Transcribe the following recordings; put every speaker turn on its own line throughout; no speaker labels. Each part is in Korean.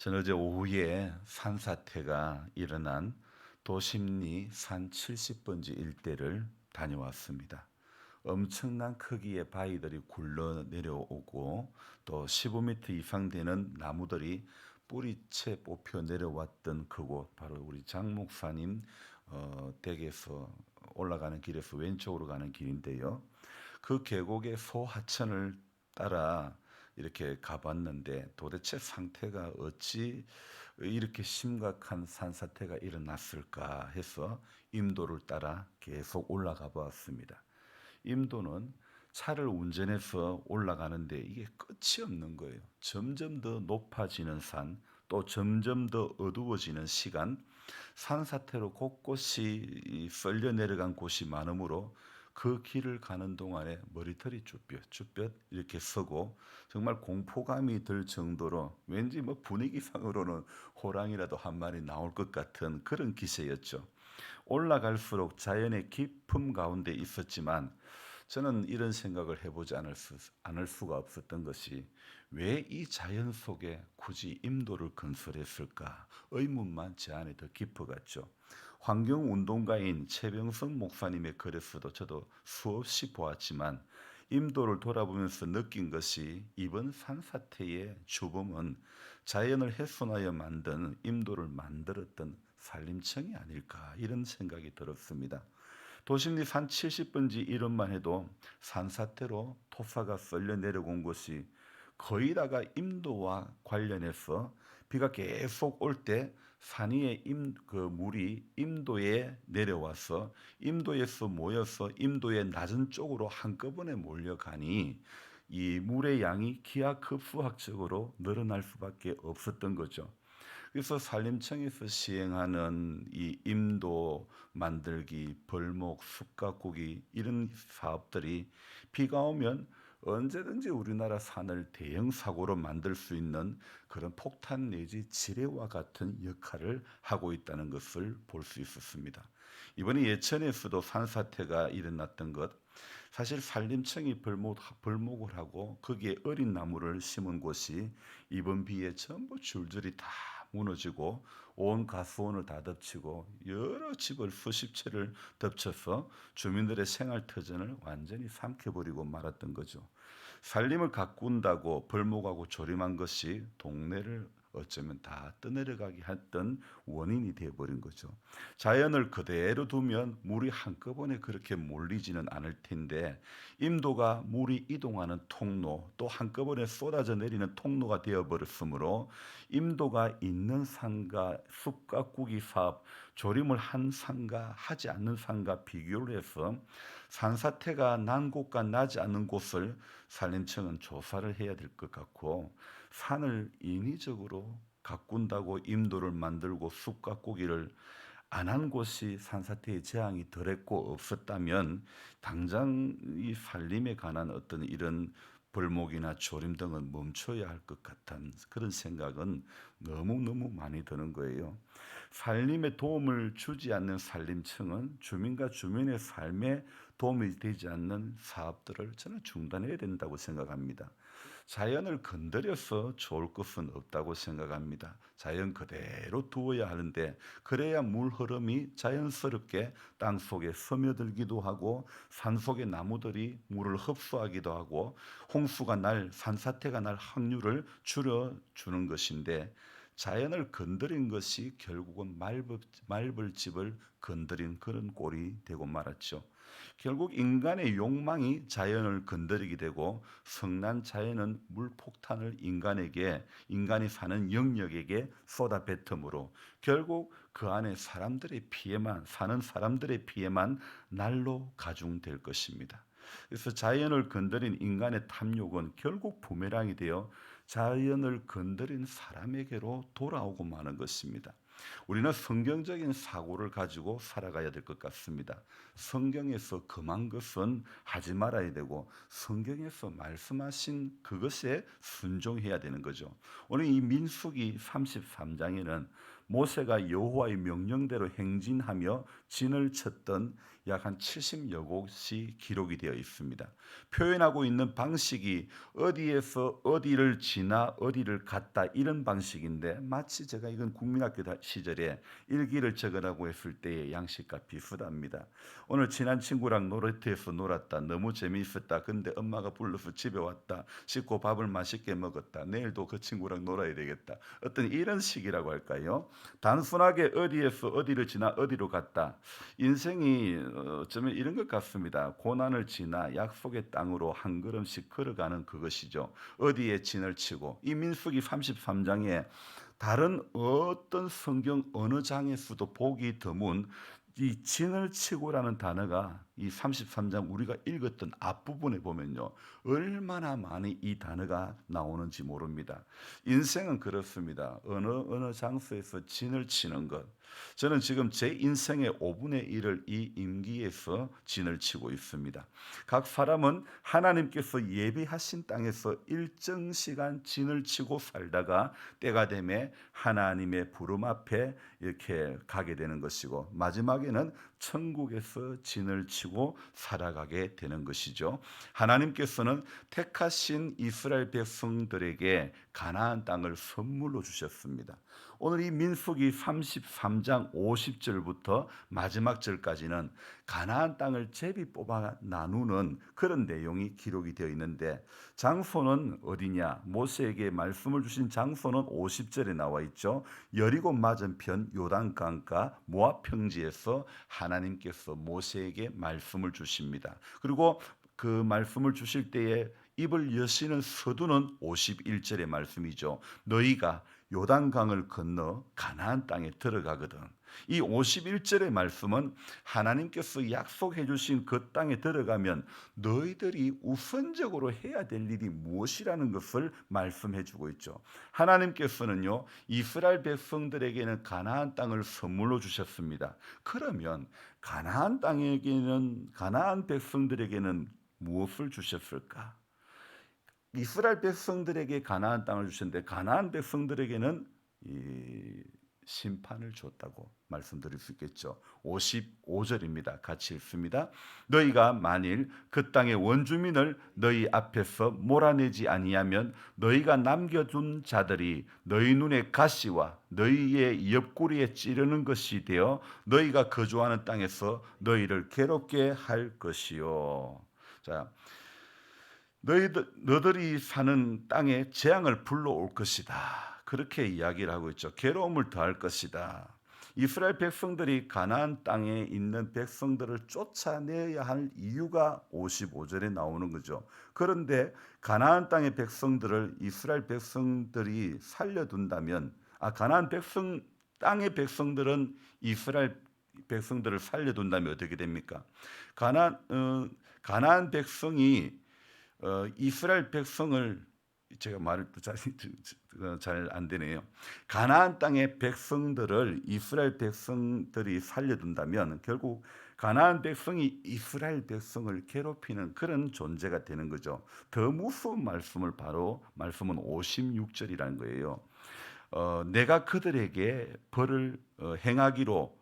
저는 어제 오후에 산사태가 일어난 도심리 산 70번지 일대를 다녀왔습니다. 엄청난 크기의 바위들이 굴러 내려오고 또 15m 이상 되는 나무들이 뿌리채 뽑혀 내려왔던 그곳, 바로 우리 장 목사님 댁에서 올라가는 길에서 왼쪽으로 가는 길인데요. 그 계곡의 소하천을 따라 이렇게 가봤는데 도대체 상태가 어찌 이렇게 심각한 산사태가 일어났을까 해서 임도를 따라 계속 올라가 보았습니다. 임도는 차를 운전해서 올라가는데 이게 끝이 없는 거예요. 점점 더 높아지는 산, 또 점점 더 어두워지는 시간, 산사태로 곳곳이 썰려 내려간 곳이 많으므로 그 길을 가는 동안에 머리털이 쭈뼛쭈뼛 이렇게 서고 정말 공포감이 들 정도로 왠지 뭐 분위기상으로는 호랑이라도 한 마리 나올 것 같은 그런 기세였죠. 올라갈수록 자연의 깊음 가운데 있었지만 저는 이런 생각을 해보지 않을 수가 없었던 것이 왜 이 자연 속에 굳이 임도를 건설했을까? 의문만 제 안에 더 깊어갔죠. 환경운동가인 최병성 목사님의 글에서도 저도 수없이 보았지만 임도를 돌아보면서 느낀 것이 이번 산사태의 주범은 자연을 훼손하여 만든 임도를 만들었던 산림청이 아닐까 이런 생각이 들었습니다. 도심리 산 70번지 이름만 해도 산사태로 토사가 썰려 내려온 곳이 거의 다가 임도와 관련해서 비가 계속 올 때 산 위에 그 물이 임도에 내려와서 임도에서 모여서 임도의 낮은 쪽으로 한꺼번에 몰려가니 이 물의 양이 기하급수학적으로 늘어날 수밖에 없었던 거죠. 그래서 산림청에서 시행하는 이 임도 만들기, 벌목, 숲 가꾸기 이런 사업들이 비가 오면 언제든지 우리나라 산을 대형 사고로 만들 수 있는 그런 폭탄 내지 지뢰와 같은 역할을 하고 있다는 것을 볼 수 있었습니다. 이번에 예천에서도 산사태가 일어났던 것, 사실 산림청이 벌목을 하고 거기에 어린 나무를 심은 곳이 이번 비에 전부 줄줄이 다 무너지고 온 가수원을 다 덮치고 여러 집을 수십 채를 덮쳐서 주민들의 생활 터전을 완전히 삼켜버리고 말았던 거죠. 산림을 가꾼다고 벌목하고 조림한 것이 동네를 어쩌면 다 떠내려가게 했던 원인이 되어버린 거죠. 자연을 그대로 두면 물이 한꺼번에 그렇게 몰리지는 않을 텐데 임도가 물이 이동하는 통로 또 한꺼번에 쏟아져 내리는 통로가 되어버렸으므로 임도가 있는 산과 숲 가꾸기 사업, 조림을 한 산과 하지 않는 산과 비교를 해서 산사태가 난 곳과 나지 않는 곳을 산림청은 조사를 해야 될 것 같고 산을 인위적으로 가꾼다고 임도를 만들고 숲 가꾸기를 안 한 곳이 산사태의 재앙이 덜했고 없었다면 당장 이 산림에 관한 어떤 이런 벌목이나 조림 등은 멈춰야 할 것 같은 그런 생각은 너무너무 많이 드는 거예요. 산림에 도움을 주지 않는 산림청은 주민과 주민의 삶에 도움이 되지 않는 사업들을 저는 중단해야 된다고 생각합니다. 자연을 건드려서 좋을 것은 없다고 생각합니다. 자연 그대로 두어야 하는데 그래야 물 흐름이 자연스럽게 땅 속에 스며들기도 하고 산 속의 나무들이 물을 흡수하기도 하고 홍수가 날 산사태가 날 확률을 줄여주는 것인데 자연을 건드린 것이 결국은 말벌집을 건드린 그런 꼴이 되고 말았죠. 결국 인간의 욕망이 자연을 건드리게 되고 성난 자연은 물폭탄을 인간이 사는 영역에게 쏟아뱉음으로 결국 그 안에 사는 사람들의 피해만 날로 가중될 것입니다. 그래서 자연을 건드린 인간의 탐욕은 결국 부메랑이 되어 자연을 건드린 사람에게로 돌아오고 마는 것입니다. 우리는 성경적인 사고를 가지고 살아가야 될 것 같습니다. 성경에서 금한 것은 하지 말아야 되고 성경에서 말씀하신 그것에 순종해야 되는 거죠. 오늘 이 민수기 33장에는 모세가 여호와의 명령대로 행진하며 진을 쳤던 약 한 70여 곳이 기록이 되어 있습니다. 표현하고 있는 방식이 어디에서 어디를 지나 어디를 갔다 이런 방식인데, 마치 제가 이건 국민학교 시절에 일기를 적으라고 했을 때의 양식과 비슷합니다. 오늘 친한 친구랑 놀이터에서 놀았다. 너무 재미있었다. 근데 엄마가 불러서 집에 왔다. 씻고 밥을 맛있게 먹었다. 내일도 그 친구랑 놀아야 되겠다. 어떤 이런 식이라고 할까요? 단순하게 어디에서 어디를 지나 어디로 갔다. 인생이 어쩌면 이런 것 같습니다. 고난을 지나 약속의 땅으로 한 걸음씩 걸어가는 그것이죠. 어디에 진을 치고, 이 민수기 33장에 다른 어떤 성경 어느 장에서도 보기 드문 이 진을 치고라는 단어가 이 33장 우리가 읽었던 앞부분에 보면요, 얼마나 많이 이 단어가 나오는지 모릅니다. 인생은 그렇습니다. 어느 장소에서 진을 치는 것. 저는 지금 제 인생의 5분의 1을 이 임기에서 진을 치고 있습니다. 각 사람은 하나님께서 예비하신 땅에서 일정 시간 진을 치고 살다가 때가 되면 하나님의 부름 앞에 이렇게 가게 되는 것이고, 마지막에는 천국에서 진을 치고 살아가게 되는 것이죠. 하나님께서는 택하신 이스라엘 백성들에게 가나안 땅을 선물로 주셨습니다. 오늘 이 민수기 33장 50절부터 마지막 절까지는 가나안 땅을 제비 뽑아 나누는 그런 내용이 기록이 되어 있는데, 장소는 어디냐? 모세에게 말씀을 주신 장소는 50절에 나와 있죠. 여리고 맞은편 요단강가 모압 평지에서 하나님께서 모세에게 말씀을 주십니다. 그리고 그 말씀을 주실 때에 입을 여시는 서두는 51절의 말씀이죠. 너희가 요단강을 건너 가나안 땅에 들어가거든. 이 51절의 말씀은 하나님께서 약속해 주신 그 땅에 들어가면 너희들이 우선적으로 해야 될 일이 무엇이라는 것을 말씀해 주고 있죠. 하나님께서는요, 이스라엘 백성들에게는 가나안 땅을 선물로 주셨습니다. 그러면 가나안 백성들에게는 무엇을 주셨을까? 이스라엘 백성들에게 가나안 땅을 주셨는데, 가나안 백성들에게는 이 심판을 줬다고 말씀드릴 수 있겠죠. 55절입니다. 같이 읽습니다. 너희가 만일 그 땅의 원주민을 너희 앞에서 몰아내지 아니하면 너희가 남겨둔 자들이 너희 눈에 가시와 너희의 옆구리에 찌르는 것이 되어 너희가 거주하는 땅에서 너희를 괴롭게 할 것이요. 자, 너희들이 사는 땅에 재앙을 불러올 것이다. 그렇게 이야기를 하고 있죠. 괴로움을 더할 것이다. 이스라엘 백성들이 가나안 땅에 있는 백성들을 쫓아내야 할 이유가 55절에 나오는 거죠. 그런데 가나안 땅의 백성들을 이스라엘 백성들이 살려둔다면, 가나안 땅의 백성들은 이스라엘 백성들을 살려둔다면 어떻게 됩니까? 가나안 백성이 이스라엘 백성을, 제가 말을 잘 안 되네요. 가나안 땅의 백성들을 이스라엘 백성들이 살려둔다면 결국 가나안 백성이 이스라엘 백성을 괴롭히는 그런 존재가 되는 거죠. 더 무서운 말씀은 56절이라는 거예요. 내가 그들에게 벌을 행하기로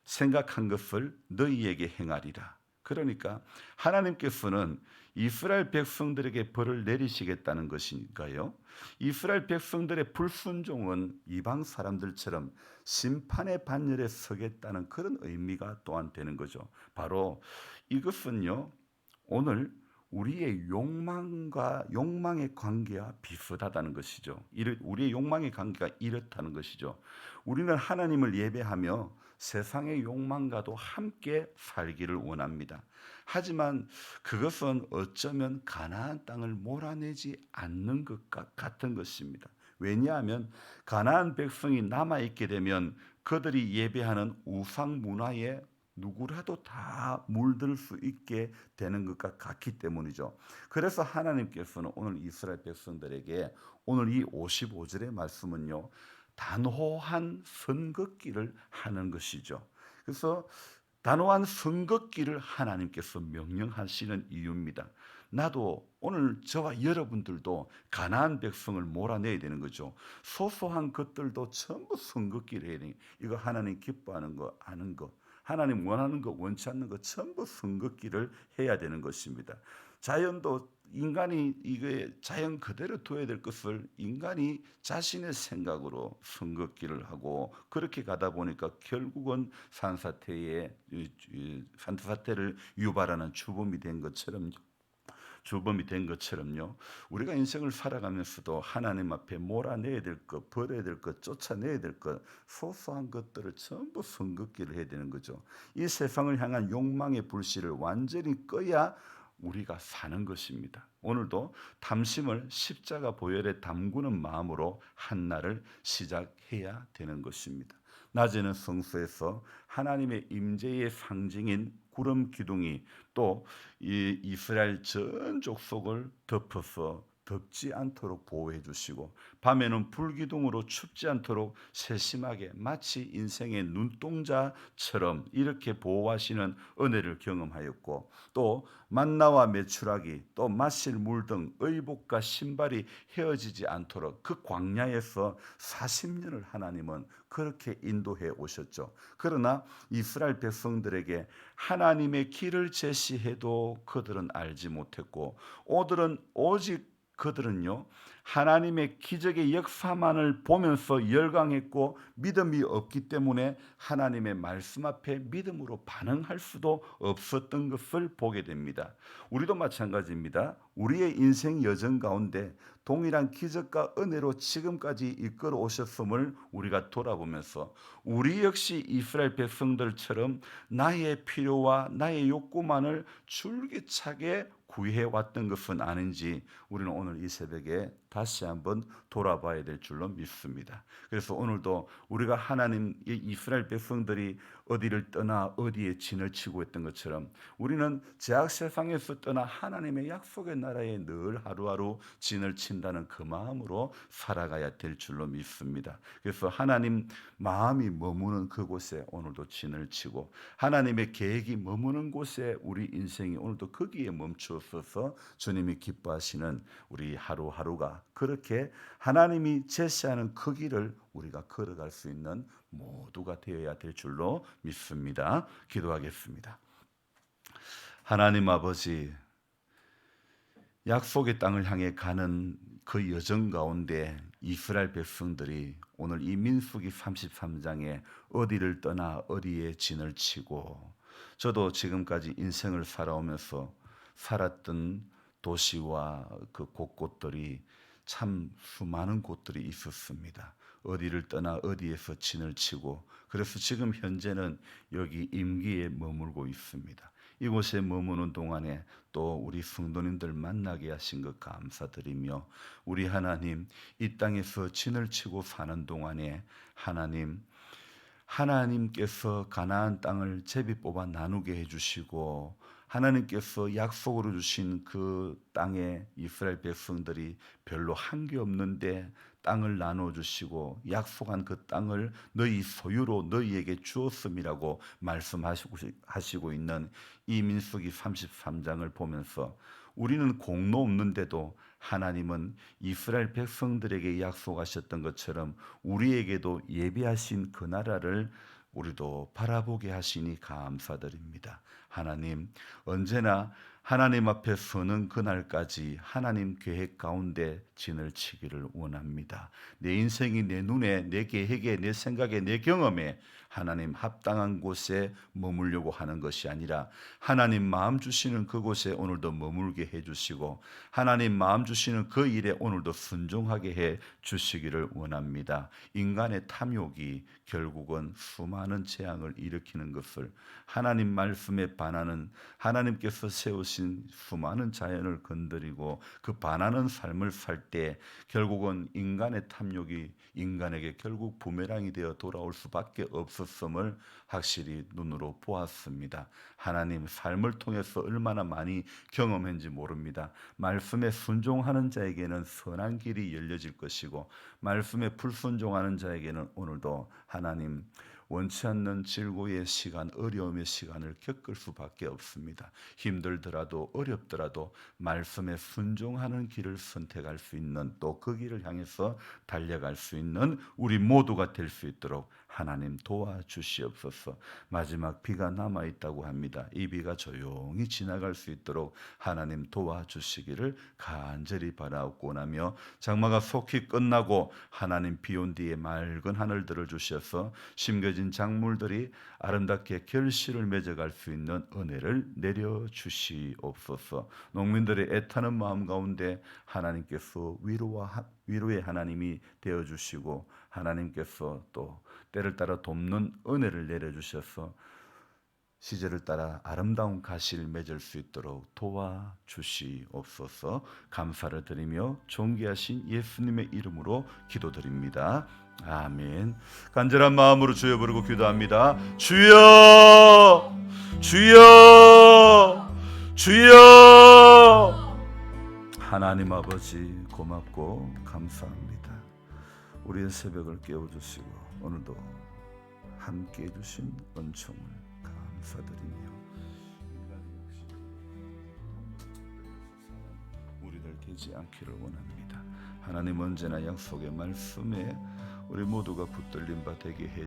생각한 것을 너희에게 행하리라. 그러니까 하나님께서는 이스라엘 백성들에게 벌을 내리시겠다는 것인가요? 이스라엘 백성들의 불순종은 이방 사람들처럼 심판의 반열에 서겠다는 그런 의미가 또한 되는 거죠. 바로 이것은요, 오늘 우리의 욕망의 관계와 비슷하다는 것이죠. 우리의 욕망의 관계가 이렇다는 것이죠. 우리는 하나님을 예배하며 세상의 욕망과도 함께 살기를 원합니다. 하지만 그것은 어쩌면 가나안 땅을 몰아내지 않는 것과 같은 것입니다. 왜냐하면 가나안 백성이 남아있게 되면 그들이 예배하는 우상 문화에 누구라도 다 물들 수 있게 되는 것과 같기 때문이죠. 그래서 하나님께서는 오늘 이스라엘 백성들에게 오늘 이 55절의 말씀은요, 단호한 선긋기를 하는 것이죠. 그래서 단호한 선긋기를 하나님께서 명령하시는 이유입니다. 나도 오늘 저와 여러분들도 가나안 백성을 몰아내야 되는 거죠. 소소한 것들도 전부 선긋기를 해야 돼. 이거 하나님 기뻐하는 거, 아는 거, 하나님 원하는 거, 원치 않는 거 전부 선긋기를 해야 되는 것입니다. 자연도 인간이 이게 자연 그대로 둬야 될 것을 인간이 자신의 생각으로 선긋기를 하고 그렇게 가다 보니까 결국은 산사태를 유발하는 주범이 된 것처럼요. 우리가 인생을 살아가면서도 하나님 앞에 몰아내야 될 것, 버려야 될 것, 쫓아내야 될 것, 소소한 것들을 전부 선긋기를 해야 되는 거죠. 이 세상을 향한 욕망의 불씨를 완전히 꺼야 우리가 사는 것입니다. 오늘도 탐심을 십자가 보혈에 담그는 마음으로 한 날을 시작해야 되는 것입니다. 낮에는 성소에서 하나님의 임재의 상징인 구름 기둥이 또 이 이스라엘 전 족속을 덮어서 덥지 않도록 보호해 주시고 밤에는 불기둥으로 춥지 않도록 세심하게 마치 인생의 눈동자처럼 이렇게 보호하시는 은혜를 경험하였고 또 만나와 메추라기 또 마실 물 등 의복과 신발이 헤어지지 않도록 그 광야에서 40년을 하나님은 그렇게 인도해 오셨죠. 그러나 이스라엘 백성들에게 하나님의 길을 제시해도 그들은 알지 못했고 오직 그들은요 하나님의 기적의 역사만을 보면서 열광했고 믿음이 없기 때문에 하나님의 말씀 앞에 믿음으로 반응할 수도 없었던 것을 보게 됩니다. 우리도 마찬가지입니다. 우리의 인생 여정 가운데 동일한 기적과 은혜로 지금까지 이끌어 오셨음을 우리가 돌아보면서 우리 역시 이스라엘 백성들처럼 나의 필요와 나의 욕구만을 줄기차게 구해왔던 것은 아닌지 우리는 오늘 이 새벽에 다시 한번 돌아봐야 될 줄로 믿습니다. 그래서 오늘도 우리가 하나님의 이스라엘 백성들이 어디를 떠나 어디에 진을 치고 있던 것처럼 우리는 제약 세상에서 떠나 하나님의 약속의 나라에 늘 하루하루 진을 친다는 그 마음으로 살아가야 될 줄로 믿습니다. 그래서 하나님 마음이 머무는 그곳에 오늘도 진을 치고 하나님의 계획이 머무는 곳에 우리 인생이 오늘도 거기에 멈추어서 주님이 기뻐하시는 우리 하루하루가 그렇게 하나님이 제시하는 그 길을 우리가 걸어갈 수 있는 모두가 되어야 될 줄로 믿습니다. 기도하겠습니다. 하나님 아버지, 약속의 땅을 향해 가는 그 여정 가운데 이스라엘 백성들이 오늘 이 민수기 33장에 어디를 떠나 어디에 진을 치고 저도 지금까지 인생을 살아오면서 살았던 도시와 그 곳곳들이 참 수많은 곳들이 있었습니다. 어디를 떠나 어디에서 진을 치고 그래서 지금 현재는 여기 임기에 머물고 있습니다. 이곳에 머무는 동안에 또 우리 성도님들 만나게 하신 것 감사드리며 우리 하나님 이 땅에서 진을 치고 사는 동안에 하나님께서 가나안 땅을 제비 뽑아 나누게 해주시고 하나님께서 약속으로 주신 그 땅에 이스라엘 백성들이 별로 한 게 없는데 땅을 나눠주시고 약속한 그 땅을 너희 소유로 너희에게 주었음이라고 말씀하시고 있는 이 민수기 33장을 보면서 우리는 공로 없는데도 하나님은 이스라엘 백성들에게 약속하셨던 것처럼 우리에게도 예비하신 그 나라를 우리도 바라보게 하시니 감사드립니다. 하나님, 언제나 하나님 앞에 서는 그날까지 하나님 계획 가운데 진을 치기를 원합니다. 내 인생이 내 눈에, 내 계획에, 내 생각에, 내 경험에 하나님 합당한 곳에 머물려고 하는 것이 아니라 하나님 마음 주시는 그곳에 오늘도 머물게 해주시고 하나님 마음 주시는 그 일에 오늘도 순종하게 해 주시기를 원합니다. 인간의 탐욕이 결국은 수많은 재앙을 일으키는 것을 하나님 말씀에 반하는 하나님께서 세우신 계신 수많은 자연을 건드리고 그 반하는 삶을 살 때 결국은 인간의 탐욕이 인간에게 결국 부메랑이 되어 돌아올 수밖에 없었음을 확실히 눈으로 보았습니다. 하나님 삶을 통해서 얼마나 많이 경험했는지 모릅니다. 말씀에 순종하는 자에게는 선한 길이 열려질 것이고 말씀에 불순종하는 자에게는 오늘도 하나님 원치 않는 질고의 시간, 어려움의 시간을 겪을 수밖에 없습니다. 힘들더라도 어렵더라도 말씀에 순종하는 길을 선택할 수 있는 또 그 길을 향해서 달려갈 수 있는 우리 모두가 될 수 있도록 하나님 도와주시옵소서. 마지막 비가 남아 있다고 합니다. 이 비가 조용히 지나갈 수 있도록 하나님 도와주시기를 간절히 바라옵고나며 장마가 속히 끝나고 하나님 비온 뒤에 맑은 하늘들을 주셔서 심겨진 작물들이 아름답게 결실을 맺어갈 수 있는 은혜를 내려주시옵소서. 농민들의 애타는 마음 가운데 하나님께서 위로의 하나님이 되어주시고 하나님께서 또 때를 따라 돕는 은혜를 내려주셔서 시절을 따라 아름다운 가시를 맺을 수 있도록 도와주시옵소서. 감사를 드리며 존귀하신 예수님의 이름으로 기도드립니다. 아멘. 간절한 마음으로 주여 부르고 기도합니다. 주여, 주여, 주여. 하나님 아버지 고맙고 감사합니다. 우리의 새벽을 깨워주시고 오늘도 함께해 주신 은총을 감사드리며 우리들 되지 않기를 원합니다. 하나님 언제나 약속의 말씀에 우리 모두가 붙들림 바 되게 해